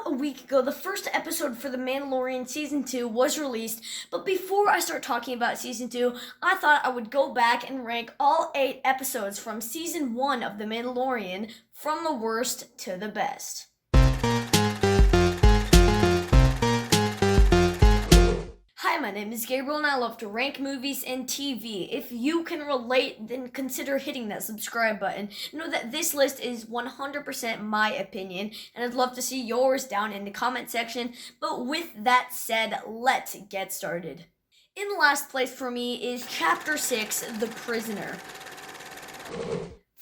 About a week ago, the first episode for The Mandalorian Season 2 was released, but before I start talking about Season 2, I thought I would go back and rank all 8 episodes from Season 1 of The Mandalorian from the worst to the best. Hi, my name is Gabriel and I love to rank movies and TV. If you can relate, then consider hitting that subscribe button. Know that this list is 100% my opinion, and I'd love to see yours down in the comment section. But with that said, let's get started. In last place for me is Chapter 6, The Prisoner.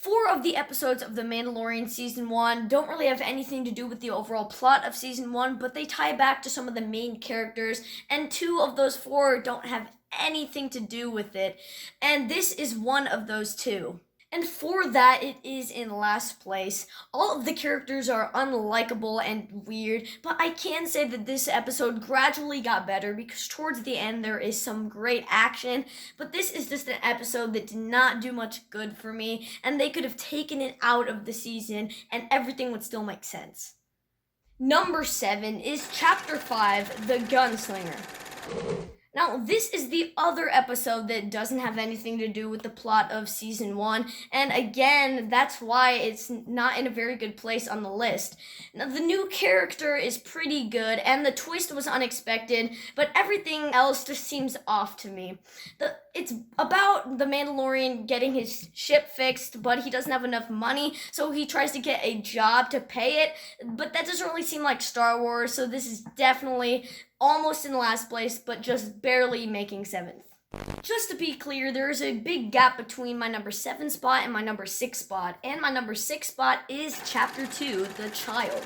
4 of the episodes of The Mandalorian Season 1 don't really have anything to do with the overall plot of Season 1, but they tie back to some of the main characters, and 2 of those 4 don't have anything to do with it, and this is one of those 2. And for that, it is in last place. All of the characters are unlikable and weird, but I can say that this episode gradually got better because towards the end there is some great action, but this is just an episode that did not do much good for me, and they could have taken it out of the season and everything would still make sense. Number 7 is Chapter 5, The Gunslinger. Now, this is the other episode that doesn't have anything to do with the plot of Season 1, and again, that's why it's not in a very good place on the list. Now, the new character is pretty good, and the twist was unexpected, but everything else just seems off to me. It's about the Mandalorian getting his ship fixed, but he doesn't have enough money, so he tries to get a job to pay it, but that doesn't really seem like Star Wars, so this is definitely almost in last place, but just barely making 7th. Just to be clear, there is a big gap between my number 7 spot and my number 6 spot, and my number 6 spot is Chapter 2, The Child.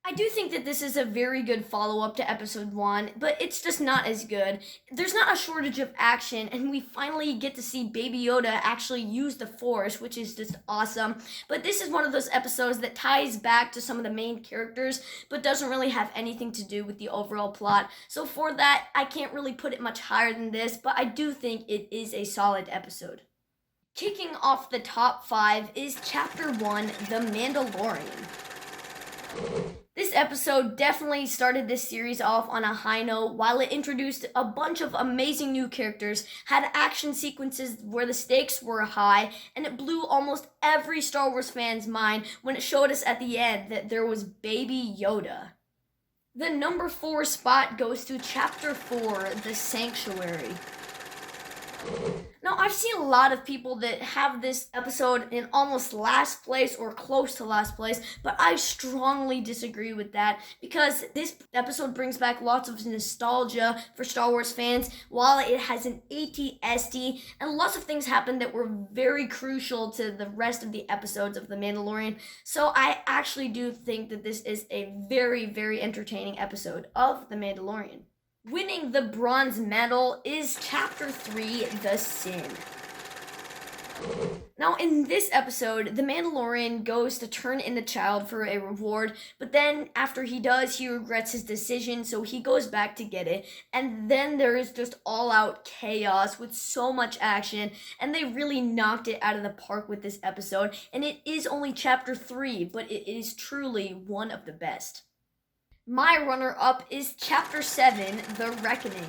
I do think that this is a very good follow-up to Episode 1, but it's just not as good. There's not a shortage of action, and we finally get to see Baby Yoda actually use the Force, which is just awesome. But this is one of those episodes that ties back to some of the main characters, but doesn't really have anything to do with the overall plot. So for that, I can't really put it much higher than this, but I do think it is a solid episode. Kicking off the top 5 is Chapter 1, The Mandalorian. This episode definitely started this series off on a high note. While it introduced a bunch of amazing new characters, had action sequences where the stakes were high, and it blew almost every Star Wars fan's mind when it showed us at the end that there was Baby Yoda. The number 4 spot goes to Chapter 4, The Sanctuary. Now, I've seen a lot of people that have this episode in almost last place or close to last place, but I strongly disagree with that because this episode brings back lots of nostalgia for Star Wars fans while it has an AT-ST, and lots of things happen that were very crucial to the rest of the episodes of The Mandalorian, so I actually do think that this is a very, very entertaining episode of The Mandalorian. Winning the bronze medal is Chapter 3, The Sin. Now, in this episode, the Mandalorian goes to turn in the child for a reward, but then after he does, he regrets his decision, so he goes back to get it, and then there is just all-out chaos with so much action, and they really knocked it out of the park with this episode, and it is only Chapter 3, but it is truly one of the best. My runner-up is Chapter 7, The Reckoning.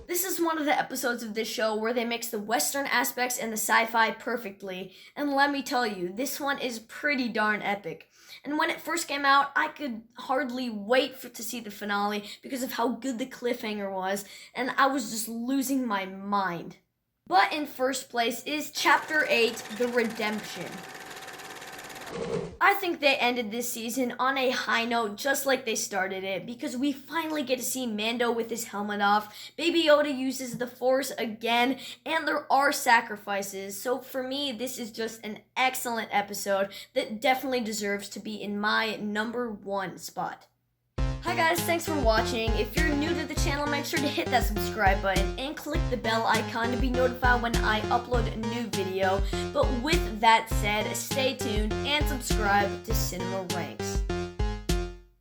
This is one of the episodes of this show where they mix the Western aspects and the sci-fi perfectly, and let me tell you, this one is pretty darn epic. And when it first came out, I could hardly wait to see the finale because of how good the cliffhanger was, and I was just losing my mind. But in first place is Chapter 8, The Redemption. I think they ended this season on a high note just like they started it because we finally get to see Mando with his helmet off, Baby Yoda uses the Force again, and there are sacrifices. So for me, this is just an excellent episode that definitely deserves to be in my number 1 spot. Hi guys, thanks for watching. If you're new to the channel, make sure to hit that subscribe button and click the bell icon to be notified when I upload a new video. But with that said, stay tuned and subscribe to Cinema Ranks.